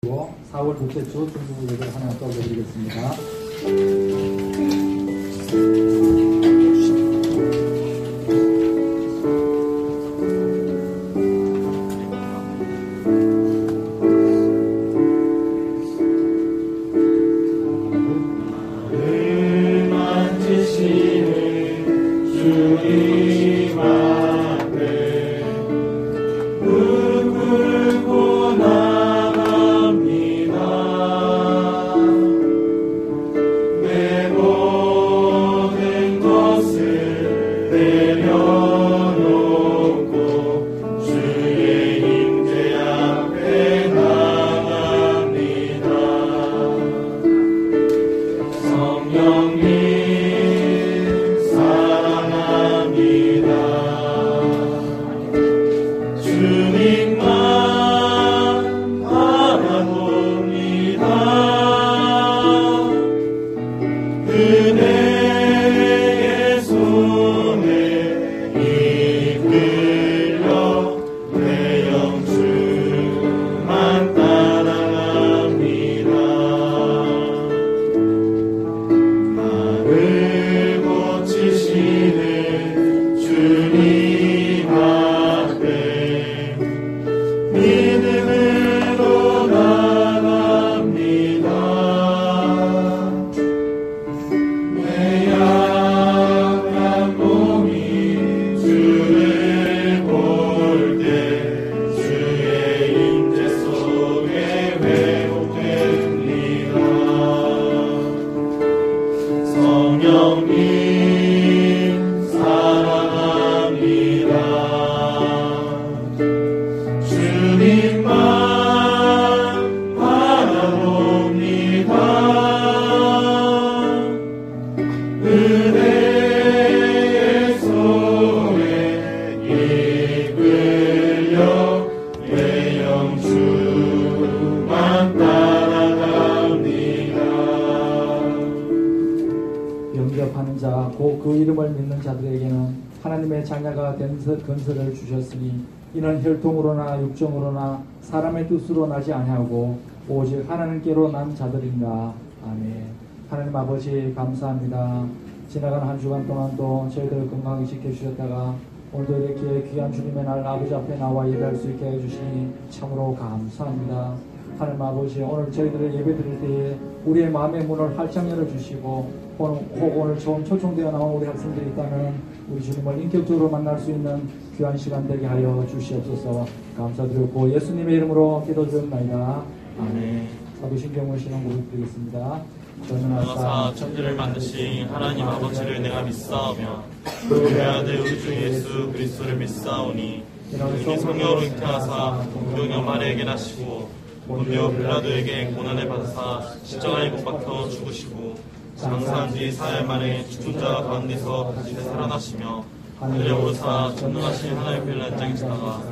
4월 둘째 주 중국 예배를 하나 떠올려드리겠습니다. 영접하는 자, 곧 그 이름을 믿는 자들에게는 하나님의 자녀가 된 건설을 주셨으니 이는 혈통으로나 육정으로나 사람의 뜻으로 나지 아니하고 오직 하나님께로 난 자들인가. 아멘. 하나님 아버지 감사합니다. 지나간 한 주간 동안도 저희들을 건강히 지켜주셨다가 오늘도 이렇게 귀한 주님의 날 아버지 앞에 나와 예배할 수 있게 해주시니 참으로 감사합니다. 하나님 아버지, 오늘 저희들의 예배 드릴 때에 우리의 마음의 문을 활짝 열어주시고 오늘 처음 초청되어 나온 우리 학생들이 있다면 우리 주님을 인격적으로 만날 수 있는 귀한 시간 되게 하여 주시옵소서. 감사드리고 예수님의 이름으로 기도드립니다. 아멘. 사도 신경을 신앙 고백드리겠습니다. 전능하사 천지를 만드신 하나님 아버지를 내가 믿사오며 그 외아들 우리 주 예수 그리스도를 믿사오니 그분이 성령으로 잉태하사 동정녀 마리아에게 나시고 본디오 빌라도에게 고난을 받으사 십자가에 못 박혀 죽으시고 장사한 뒤 4일 만에 죽은 자 가운데서 다시 살아나시며 하늘에 오르사 전능하신 하나님의 별을 앉아계시다가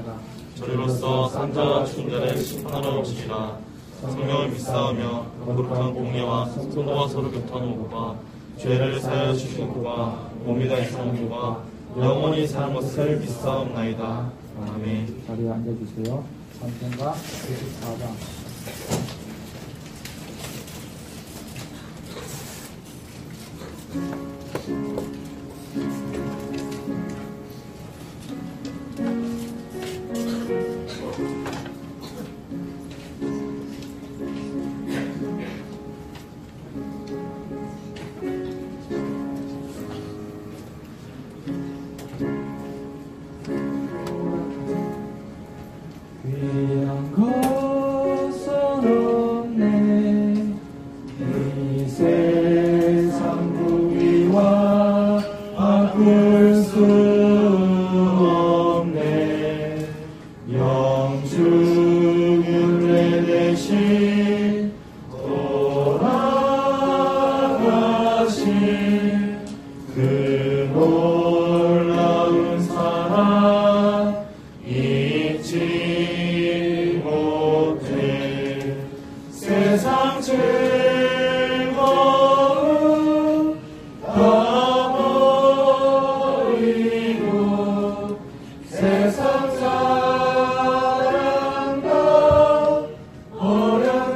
저리로서 산자와 죽은 자를 심판하러 오시리라. 성령을 믿사오며 거룩한 공예와 성도와 서로 교통하는 것과 죄를 사하여 주시는 것과 몸이 다이사는 것과 영원히 사는 것을 믿사옵나이다. 아멘. 자리에 앉아주세요. 3편과 24장. 귀한 것은 없네 이 세상 부귀와 바꿀 수 없네 영주 윤례 대신 돌아가신 그 놀라운 사랑 잊지 못해 세상 즐거움 다 버리고 세상 사랑과 어려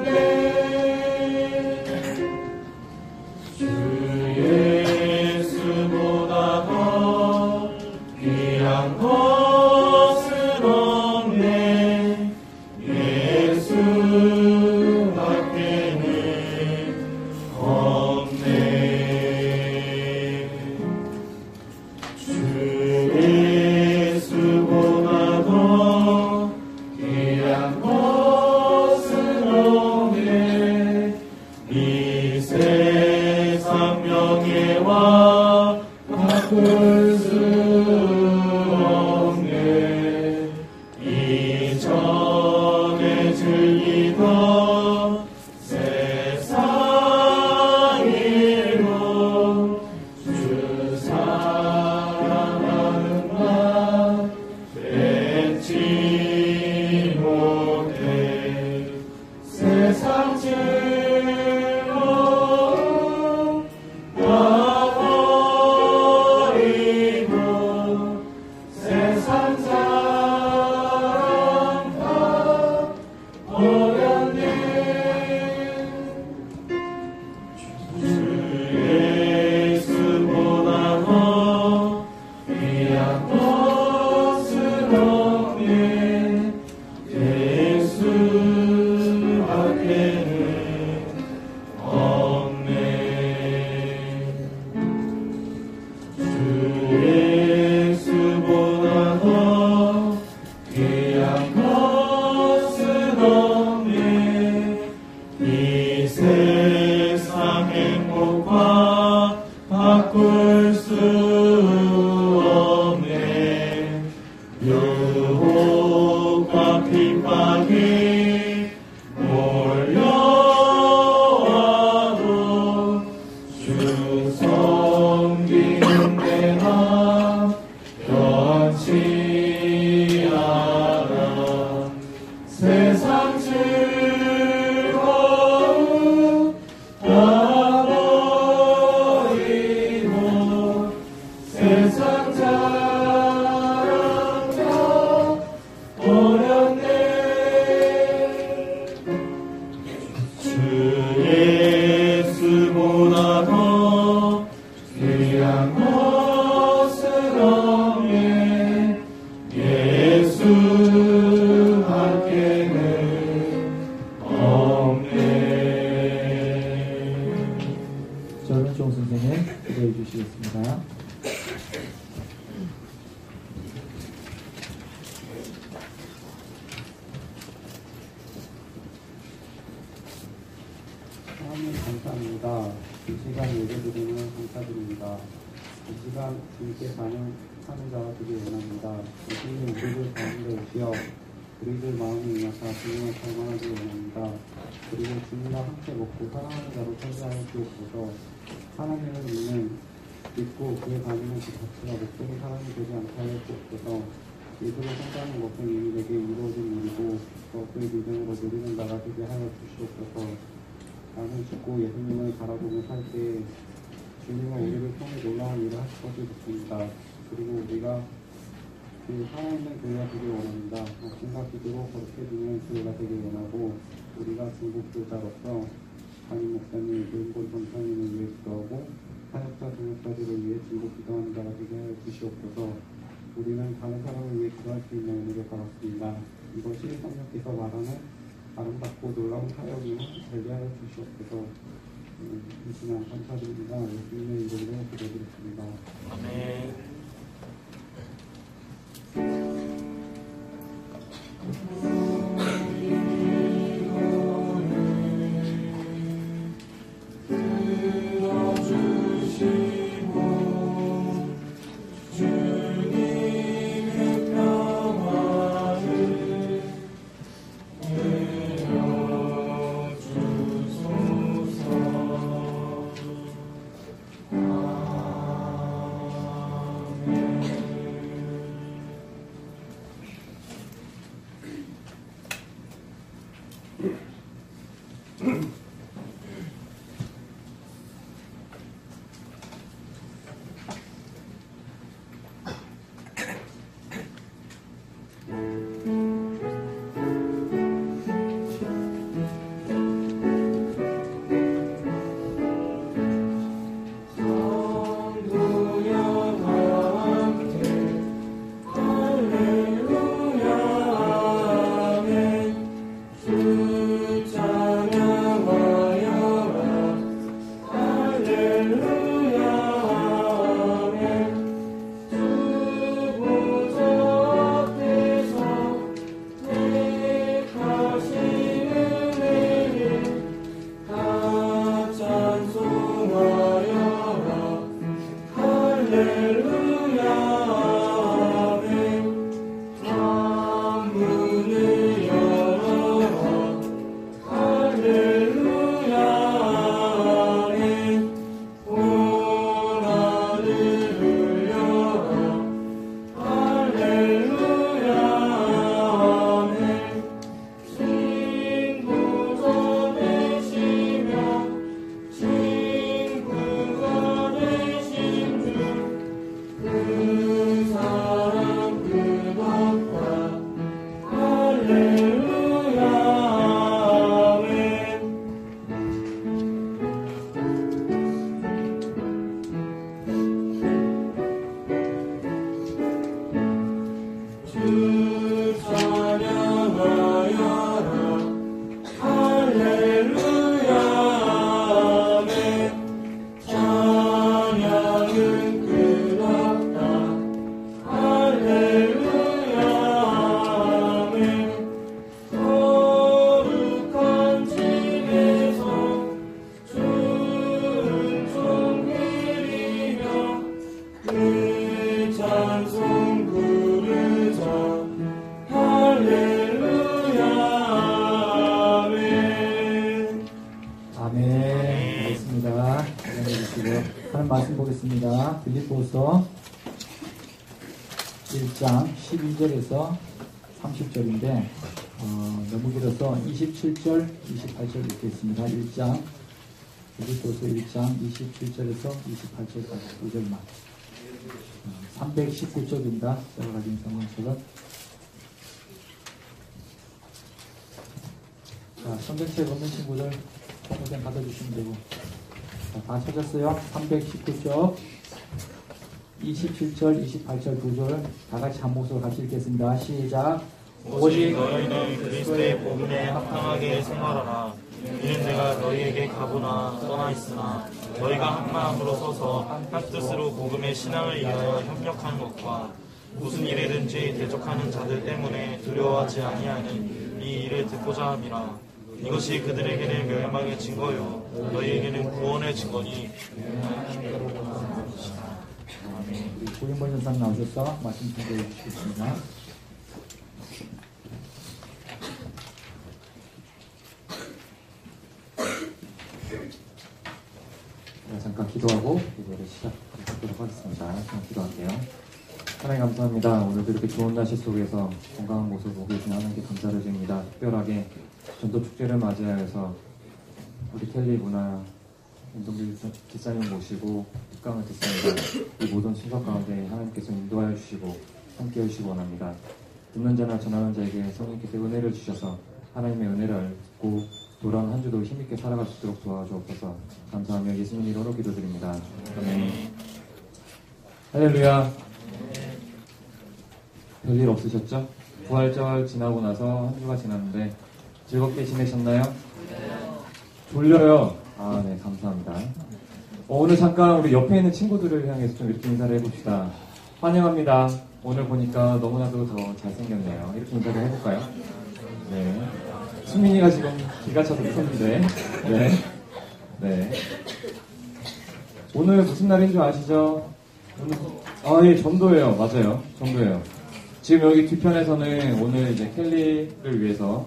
즐거움 놔버리고 세상 사랑 다 버렸네. 주 예수보다 더 귀한 것은 없네. 예수 밖에는 없네. 주 예수보다 더 귀한 것은 없네. 이 세상 행복과 바꿀 수 없네. 유혹과 핍박이 몰려와도 주 섬기는 내 맘 변치 않아. 세상 즐거움 다 버리고 세상 자랑 다 버렸네. 주 예수보다 더 귀한 것은 없네. 예수 밖에는 없네. 저는 종 선생님 기도해 주시겠습니다. 하나님 감사합니다. 이 시간 예배드리는 감사드립니다. 이 시간 주님께 사는 자가 되기 원합니다. 주님 우리들 가운데 오시어 우리들 마음이 임하사 주님을 살만하기 원합니다. 그리고 주님과 함께 먹고 사랑하는 자로 살게 주옵소서. 하나님을 믿고 그에 다니는 그 자체가 목적인 사람이 되지 않게 하여 주옵소서. 예수를 선포하는 것은 이미 내게 이루어진 일이고 또 그의 믿음으로 누리는 자가 되게 하여 주시옵소서. 나는 죽고 예수님을 바라보며 살 때 주님은 우리를 통해 놀라운 일을 하실 것을 믿습니다. 그리고 우리가 그 살아있는 교회가 되길 원합니다. 심각히도록 그렇게 되는 교회가 되길 원하고 우리가 중국교자로서 담임 목사님, 교인권 전사님을 위해 기도하고 사역자, 동역자들을 위해 중국 기도하는 자가 되게 하여 주시옵소서. 우리는 다른 사람을 위해 기도할 수 있는 은혜를 받았습니다. 이것이 성령께서 말하는 아름답고 놀라운 사역임을 알게하여 주시옵소서. 이 시간 감사드립니다. 예수님의 이름으로 기도드렸습니다. 아멘. 찬양하 말씀 보겠습니다. 빌립보서 1장 12절에서 30절인데 너무 길어서 27절, 28절 읽겠습니다. 1장 빌립보서 1장 27절에서 28절까지 2절만 319쪽입니다. 제가 가진 성경책은 자, 성경책 없는 친구들 공부생 받아주시면 되고 다 찾았어요? 319쪽 27절, 28절 두 절 다 같이 한 목소리 같이 읽겠습니다. 시작. 오직 너희는 그리스도의 복음에 합당하게 생활하라. 이는 내가 너희에게 가보나 떠나 있으나 너희가 한 마음으로 서서 한 뜻으로 복음의 신앙을 위하여 협력하는 것과 무슨 일이든지 대적하는 자들 때문에 두려워하지 아니하는 이 일을 듣고자 함이라. 이것이 그들에게는 멸망의 증거요 너희에게는 구원의 증거니. 고인번 전상 나오셔서 말씀 전해 주시겠습니다. 잠깐 기도하고 예배를 시작하도록 하겠습니다. 잠깐 기도할게요. 하나님 감사합니다. 오늘도 이렇게 좋은 날씨 속에서 건강한 모습을 보고 계신 하나님께 감사를 드립니다. 특별하게 전도축제를 맞이하여서 우리 켈리 문화 윤동길 기사님 모시고 특강을 듣습니다. 이 모든 순서 가운데 하나님께서 인도하여 주시고 함께 해주시기 원합니다. 듣는 자나 전하는 자에게 성령께서 은혜를 주셔서 하나님의 은혜를 듣고 돌아온 한 주도 힘있게 살아갈 수 있도록 도와주옵소서. 감사하며 예수님 이름으로 기도드립니다. 아멘. 할렐루야. 별일 없으셨죠? 부활절 지나고 나서 한 주가 지났는데 즐겁게 지내셨나요? 졸려요. 아, 네, 감사합니다. 오늘 잠깐 우리 옆에 있는 친구들을 향해서 좀 이렇게 인사를 해봅시다. 환영합니다. 오늘 보니까 너무나도 더 잘생겼네요. 이렇게 인사를 해볼까요? 네. 수민이가 지금 기가 차서 웃었는데, 네. 네. 오늘 무슨 날인 줄 아시죠? 오늘, 예, 전도예요. 맞아요. 전도예요. 지금 여기 뒤편에서는 오늘 이제 켈리를 위해서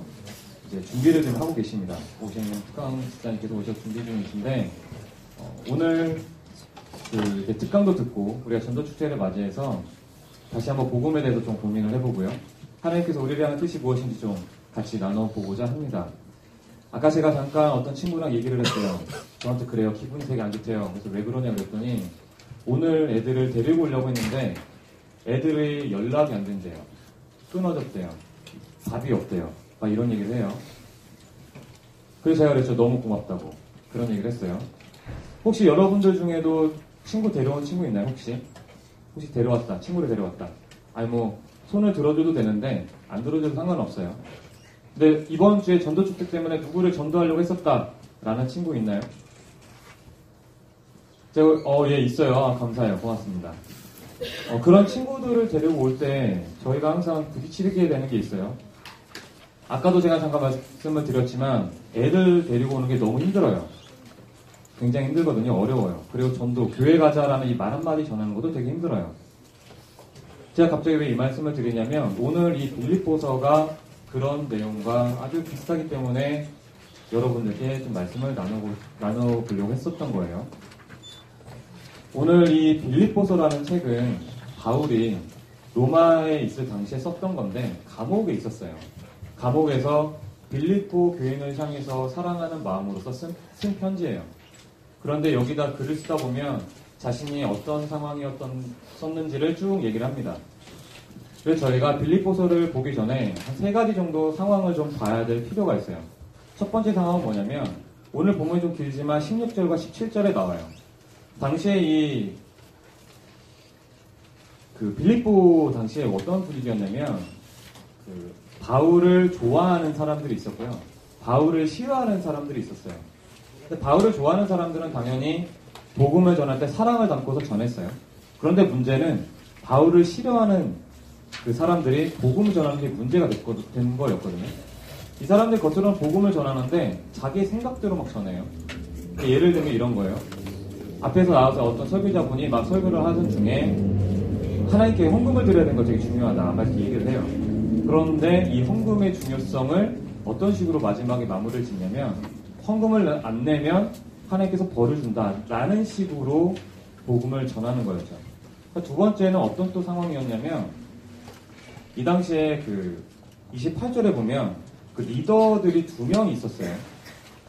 이제 준비를 좀 하고 계십니다. 오시는 특강 집사님께서 오셔서 준비 중이신데, 오늘 이제 특강도 듣고 우리가 전도축제를 맞이해서 다시 한번 복음에 대해서 좀 고민을 해보고요. 하나님께서 우리를 향한 뜻이 무엇인지 좀 같이 나눠보고자 합니다. 아까 제가 잠깐 어떤 친구랑 얘기를 했어요. 저한테 그래요. 기분이 되게 안 좋대요. 그래서 왜 그러냐 그랬더니 오늘 애들을 데리고 오려고 했는데 애들의 연락이 안 된대요. 끊어졌대요. 답이 없대요. 막 이런 얘기를 해요. 그래서 제가 그랬죠. 너무 고맙다고. 그런 얘기를 했어요. 혹시 여러분들 중에도 친구 데려온 친구 있나요? 혹시 데려왔다. 친구를 데려왔다. 아니 뭐 손을 들어줘도 되는데 안 들어줘도 상관없어요. 근데 이번 주에 전도축제 때문에 누구를 전도하려고 했었다라는 친구 있나요? 제가 예 있어요. 아, 감사해요. 고맙습니다. 그런 친구들을 데리고 올 때 저희가 항상 부딪히게 되는 게 있어요. 아까도 제가 잠깐 말씀을 드렸지만 애들 데리고 오는 게 너무 힘들어요. 굉장히 힘들거든요. 어려워요. 그리고 전도 교회 가자라는 이 말 한마디 전하는 것도 되게 힘들어요. 제가 갑자기 왜 이 말씀을 드리냐면 오늘 이 빌립보서가 그런 내용과 아주 비슷하기 때문에 여러분들께 좀 말씀을 나눠보려고 했었던 거예요. 오늘 이 빌립보서라는 책은 바울이 로마에 있을 당시에 썼던 건데 감옥에 있었어요. 감옥에서 빌립보 교인을 향해서 사랑하는 마음으로서 쓴 편지예요. 그런데 여기다 글을 쓰다 보면 자신이 어떤 썼는지를 쭉 얘기를 합니다. 그래서 저희가 빌립보서를 보기 전에 한 3가지 정도 상황을 좀 봐야 될 필요가 있어요. 첫 번째 상황은 뭐냐면 오늘 본문이 좀 길지만 16절과 17절에 나와요. 당시에 빌립보 당시에 어떤 분위기였냐면 바울을 좋아하는 사람들이 있었고요. 바울을 싫어하는 사람들이 있었어요. 근데 바울을 좋아하는 사람들은 당연히 복음을 전할 때 사랑을 담고서 전했어요. 그런데 문제는 바울을 싫어하는 그 사람들이 복음을 전하는 게 문제가 된 거였거든요. 이 사람들 겉으로는 복음을 전하는데 자기 생각대로 막 전해요. 예를 들면 이런 거예요. 앞에서 나와서 어떤 설교자분이 막 설교를 하는 중에 하나님께 헌금을 드려야 되는 거 되게 중요하다 막 이렇게 얘기를 해요. 그런데 이 헌금의 중요성을 어떤 식으로 마지막에 마무리를 짓냐면 헌금을 안 내면 하나님께서 벌을 준다라는 식으로 복음을 전하는 거였죠. 두 번째는 어떤 또 상황이었냐면 이 당시에 그 28절에 보면 그 리더들이 2명이 있었어요.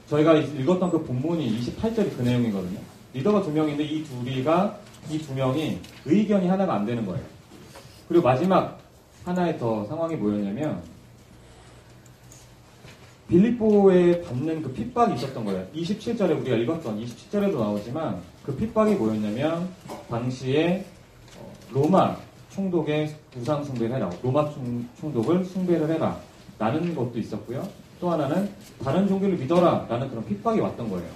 저희가 읽었던 그 본문이 28절이 그 내용이거든요. 리더가 2명인데 이 두 명이 의견이 하나가 안 되는 거예요. 그리고 마지막 하나의 더 상황이 뭐였냐면 빌립보에 받는 그 핍박이 있었던 거예요. 27절에 우리가 읽었던 27절에도 나오지만 그 핍박이 뭐였냐면 당시에 로마 총독의 우상 숭배를 해라. 로마 총독을 숭배를 해라. 라는 것도 있었고요. 또 하나는 다른 종교를 믿어라. 라는 그런 핍박이 왔던 거예요.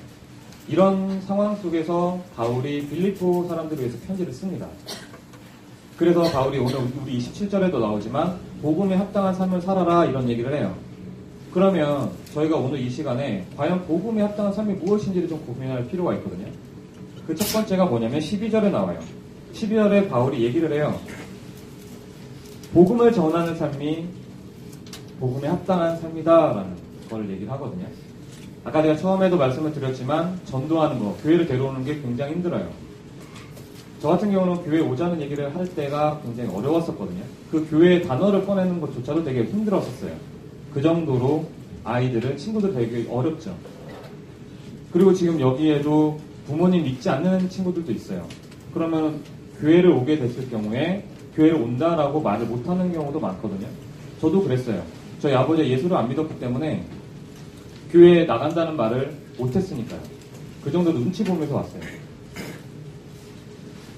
이런 상황 속에서 바울이 빌립보 사람들을 위해서 편지를 씁니다. 그래서 바울이 오늘 우리 27절에도 나오지만 복음에 합당한 삶을 살아라 이런 얘기를 해요. 그러면 저희가 오늘 이 시간에 과연 복음에 합당한 삶이 무엇인지를 좀 고민할 필요가 있거든요. 그 첫 번째가 뭐냐면 12절에 나와요. 12절에 바울이 얘기를 해요. 복음을 전하는 삶이 복음에 합당한 삶이다라는 걸 얘기를 하거든요. 아까 제가 처음에도 말씀을 드렸지만 전도하는 거, 교회를 데려오는 게 굉장히 힘들어요. 저 같은 경우는 교회에 오자는 얘기를 할 때가 굉장히 어려웠었거든요. 그 교회의 단어를 꺼내는 것조차도 되게 힘들었었어요. 그 정도로 친구들 되게 어렵죠. 그리고 지금 여기에도 부모님 믿지 않는 친구들도 있어요. 그러면 교회를 오게 됐을 경우에 교회를 온다라고 말을 못하는 경우도 많거든요. 저도 그랬어요. 저희 아버지가 예수를 안 믿었기 때문에 교회에 나간다는 말을 못했으니까요. 그 정도 눈치 보면서 왔어요.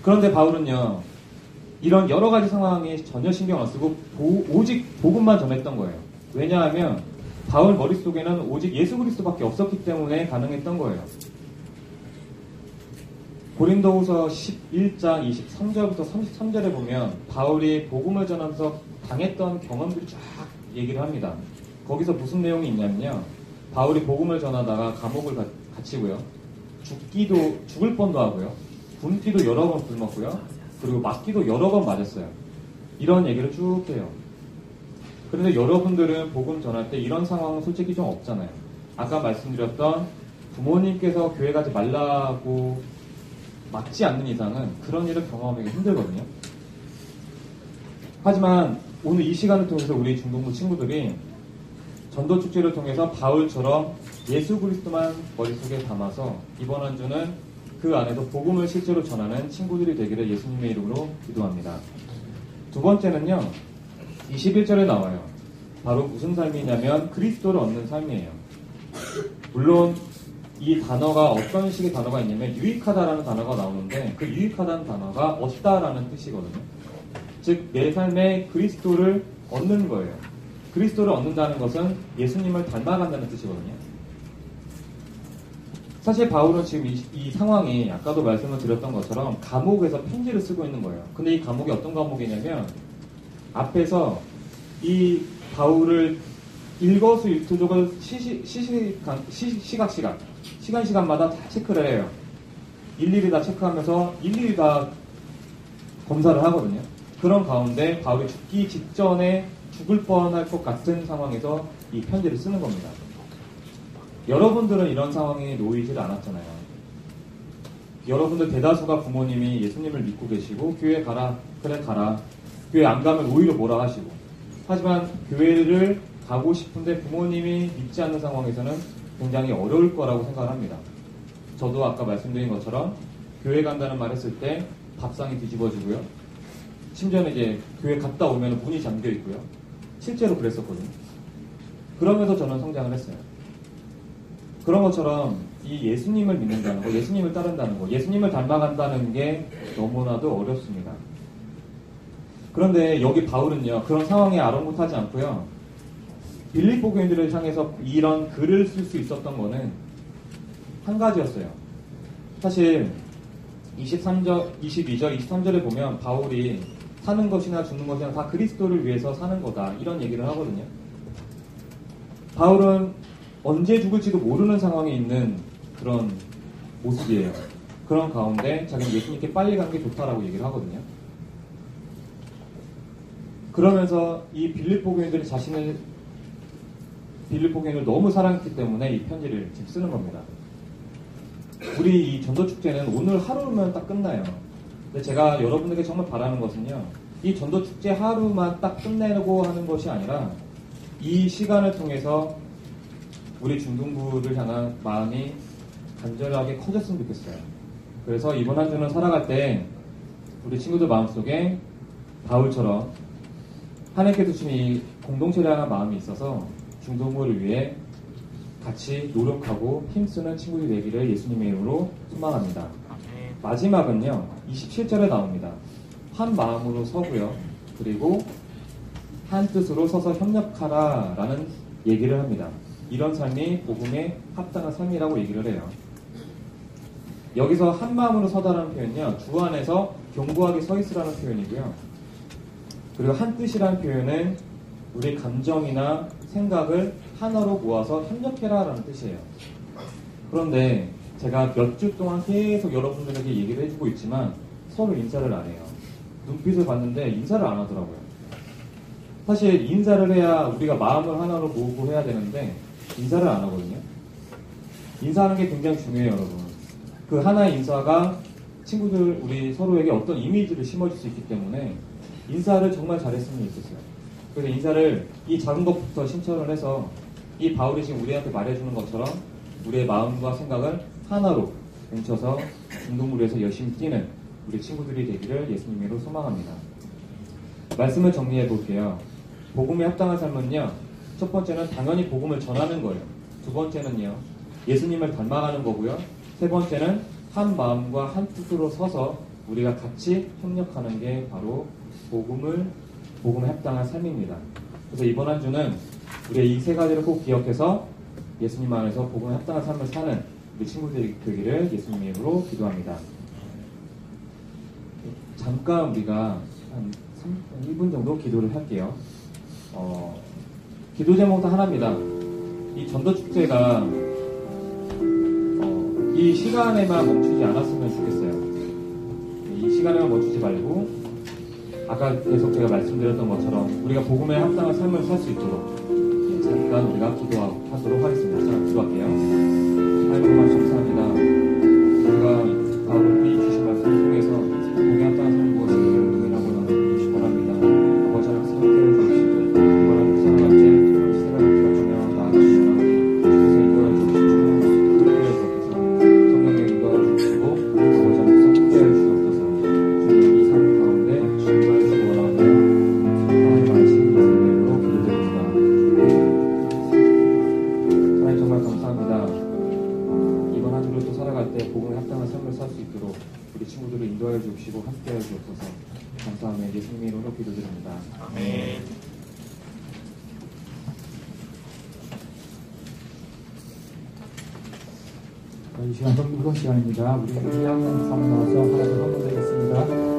그런데 바울은요, 이런 여러 가지 상황에 전혀 신경 안 쓰고 오직 복음만 전했던 거예요. 왜냐하면 바울 머릿속에는 오직 예수 그리스도밖에 없었기 때문에 가능했던 거예요. 고린도후서 11장 23절부터 33절에 보면 바울이 복음을 전하면서 당했던 경험들이 쫙 얘기를 합니다. 거기서 무슨 내용이 있냐면요. 바울이 복음을 전하다가 감옥을 갇히고요. 죽을 뻔도 하고요. 굶기도 여러 번 굶었고요. 그리고 맞기도 여러 번 맞았어요. 이런 얘기를 쭉 해요. 그런데 여러분들은 복음 전할 때 이런 상황은 솔직히 좀 없잖아요. 아까 말씀드렸던 부모님께서 교회 가지 말라고 막지 않는 이상은 그런 일을 경험하기 힘들거든요. 하지만 오늘 이 시간을 통해서 우리 중동부 친구들이 전도 축제를 통해서 바울처럼 예수 그리스도만 머릿속에 담아서 이번 한 주는 그 안에서 복음을 실제로 전하는 친구들이 되기를 예수님의 이름으로 기도합니다. 두 번째는요. 21절에 나와요. 바로 무슨 삶이냐면 그리스도를 얻는 삶이에요. 물론 이 단어가 어떤 식의 단어가 있냐면 유익하다라는 단어가 나오는데 그 유익하다는 단어가 얻다라는 뜻이거든요. 즉 내 삶에 그리스도를 얻는 거예요. 그리스도를 얻는다는 것은 예수님을 닮아간다는 뜻이거든요. 사실 바울은 지금 이 상황이 아까도 말씀을 드렸던 것처럼 감옥에서 편지를 쓰고 있는 거예요. 근데 이 감옥이 어떤 감옥이냐면 앞에서 이 바울을 일거수일투족을 시간마다 다 체크를 해요. 일일이 다 체크하면서 일일이 다 검사를 하거든요. 그런 가운데 바울이 죽기 직전에 죽을 뻔할 것 같은 상황에서 이 편지를 쓰는 겁니다. 여러분들은 이런 상황에 놓이질 않았잖아요. 여러분들 대다수가 부모님이 예수님을 믿고 계시고 교회 가라, 그래 가라. 교회 안 가면 오히려 뭐라 하시고. 하지만 교회를 가고 싶은데 부모님이 믿지 않는 상황에서는 굉장히 어려울 거라고 생각합니다. 저도 아까 말씀드린 것처럼 교회 간다는 말 했을 때 밥상이 뒤집어지고요. 심지어는 이제 교회 갔다 오면 문이 잠겨 있고요. 실제로 그랬었거든요. 그러면서 저는 성장을 했어요. 그런 것처럼 이 예수님을 믿는다는 거, 예수님을 따른다는 거, 예수님을 닮아간다는 게 너무나도 어렵습니다. 그런데 여기 바울은요, 그런 상황에 아랑곳하지 않고요. 빌립보 교인들을 향해서 이런 글을 쓸 수 있었던 거는 한 가지였어요. 사실 22절, 23절에 보면 바울이 사는 것이나 죽는 것이나 다 그리스도를 위해서 사는 거다 이런 얘기를 하거든요. 바울은 언제 죽을지도 모르는 상황에 있는 그런 모습이에요. 그런 가운데 자기는 예수님께 빨리 가는 게 좋다라고 얘기를 하거든요. 그러면서 이 빌립보 교인들이 빌립보 교인을 너무 사랑했기 때문에 이 편지를 지금 쓰는 겁니다. 우리 이 전도축제는 오늘 하루면 딱 끝나요. 근데 제가 여러분에게 정말 바라는 것은요, 이 전도축제 하루만 딱 끝내려고 하는 것이 아니라 이 시간을 통해서 우리 중등부를 향한 마음이 간절하게 커졌으면 좋겠어요. 그래서 이번 한 주는 살아갈 때 우리 친구들 마음속에 바울처럼 하나님께 주신 이 공동체를 향한 마음이 있어서 중동부를 위해 같이 노력하고 힘쓰는 친구들이 되기를 예수님의 이름으로 소망합니다. 마지막은요, 27절에 나옵니다. 한 마음으로 서고요. 그리고 한 뜻으로 서서 협력하라 라는 얘기를 합니다. 이런 삶이 복음에 합당한 삶이라고 얘기를 해요. 여기서 한 마음으로 서다라는 표현은요, 주 안에서 견고하게 서 있으라는 표현이고요. 그리고 한 뜻이라는 표현은 우리 감정이나 생각을 하나로 모아서 협력해라라는 뜻이에요. 그런데 제가 몇 주 동안 계속 여러분들에게 얘기를 해주고 있지만 서로 인사를 안 해요. 눈빛을 봤는데 인사를 안 하더라고요. 사실 인사를 해야 우리가 마음을 하나로 모으고 해야 되는데 인사를 안 하거든요. 인사하는 게 굉장히 중요해요, 여러분. 그 하나의 인사가 친구들, 우리 서로에게 어떤 이미지를 심어줄 수 있기 때문에 인사를 정말 잘했으면 좋겠어요. 그래서 인사를 이 작은 것부터 신청을 해서 이 바울이 지금 우리한테 말해주는 것처럼 우리의 마음과 생각을 하나로 뭉쳐서 중동부에서 열심히 뛰는 우리 친구들이 되기를 예수님으로 소망합니다. 말씀을 정리해 볼게요. 복음에 합당한 삶은요, 첫 번째는 당연히 복음을 전하는 거예요. 두 번째는요, 예수님을 닮아가는 거고요. 세 번째는 한 마음과 한 뜻으로 서서 우리가 같이 협력하는 게 바로 복음에 합당한 삶입니다. 그래서 이번 한 주는 우리의 이 세 가지를 꼭 기억해서 예수님 안에서 복음에 합당한 삶을 사는 우리 친구들이 되기를 예수님의 이름으로 기도합니다. 잠깐 우리가 한 1분 정도 기도를 할게요. 기도 제목도 하나입니다. 이 전도축제가 이 시간에만 멈추지 않았으면 좋겠어요. 이 시간에만 멈추지 말고 아까 계속 제가 말씀드렸던 것처럼 우리가 복음에 합당한 삶을 살 수 있도록 잠깐 우리가 기도하도록 하겠습니다. 자, 기도할게요. 하나님 감사합니다. 우리가 바울이 주신 말씀을 통해서 복음에 합당한 삶을 무엇이라고 나누기 바랍니다. 아버지 하나님 함께해 주시고 이번 한 주 살아갈 때 시대가 바뀌며 나아가시며 주께서 인도해 주시고 함께해 주옵소서. 성령의 인도를 주시고 아버지 하나님 함께해 주옵소서. 주님 이 삶 가운데 정말 원하며 하나님 말씀 예수님으로 기도드립니다. 하나님 정말 감사합니다. 이번 한 주를 또 살아갈 때 복음에 합당한 삶을 살 수 있도록 우리 친구들을 인도하여 주시고 함께하여 주옵소서. 감사하며 예수님의 이름으로 기도드립니다. 아멘. 이 시간 좀 무거운 시간입니다. 우리 2학년 3 나와서 하나님 헌금드리겠습니다.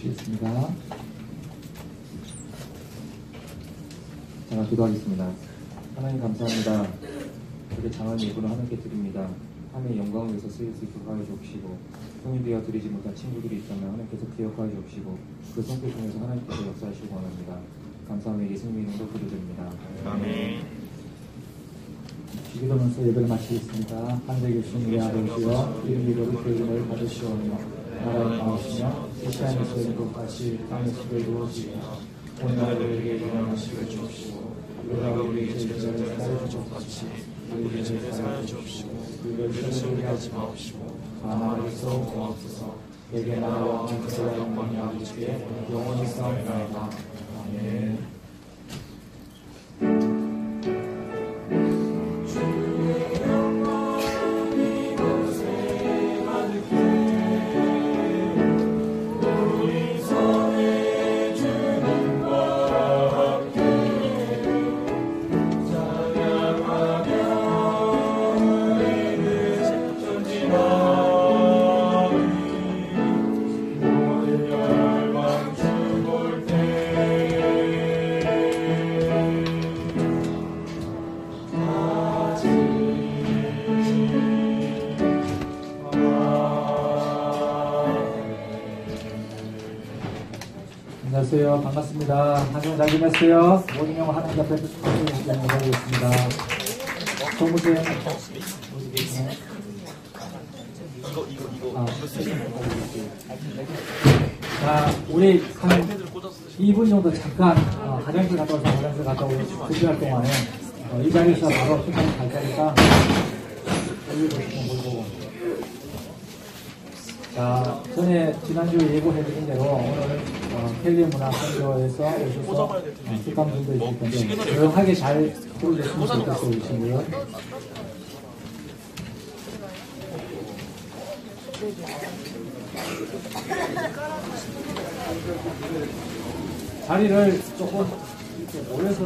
주시겠습니다. 제가 기도하겠습니다. 하나님 감사합니다. 이렇게 장한 예물을 하나님께 드립니다. 하나님의 영광을 위해서 쓰일 수 있도록 하여 주옵시고, 성인 되어 드리지 못한 친구들이 있다면 하나님께서 기억하여 주옵시고, 그 성교 중에서 하나님께서 역사하시고 원합니다. 감사하며 예수님의 이름으로 기도드립니다. 아멘. 기도하면서 예배를 마치겠습니다. 하늘에 계신 우리 아버지여, 이름이 거룩히 이름을 받으시오며 나라를 나오시며 시시한 것을 것같이 땅에서 이루어지고 오늘 우리에게 일어나는 식을 주옵시고 우리가 우리의 죄를 사하여 주옵같이 우리의 죄를 사하여 주옵시고 우리를 시험에 하지 마옵시고 다만 그리스도 구하옵소서. 내게 나라와 권세와 영광이 아버지께 영원히 싸움나이다. 아멘. 안녕하세요. 반갑습니다. 한정 잘 지냈어요? 모든 영어 하나님 앞에 축하드리겠습니다. 소무생 자, 우리 한 2분 정도 잠깐 화장실 갔다 와서 화장실 갔다 오고 준비할 동안에 이 자리에서 바로 시간이 갈 테니까 여기 보시면 보이고. 자, 전에 지난주에 예고해드린 대로 오늘 켈리 문화선교에서 오셔서 특강분도 있을 텐데 조용하게 잘 들어주셨으면 좋겠어요, 우리 친구들. 자리를 조금 이렇게 모여서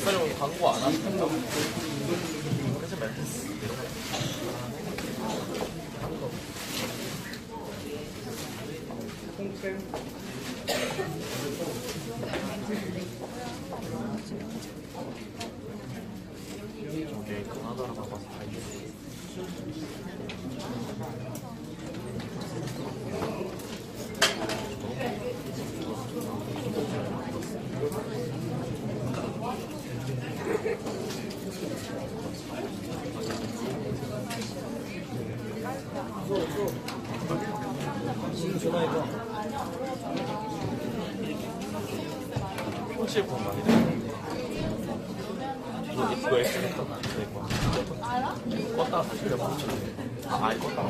사장님 광고 안 하신다고. 저게 가나다라 가봐서 다행이네. 혹시 본 말이다. 이거 엑스레터 껐다가 다시 켜봐. 아예 껐다가.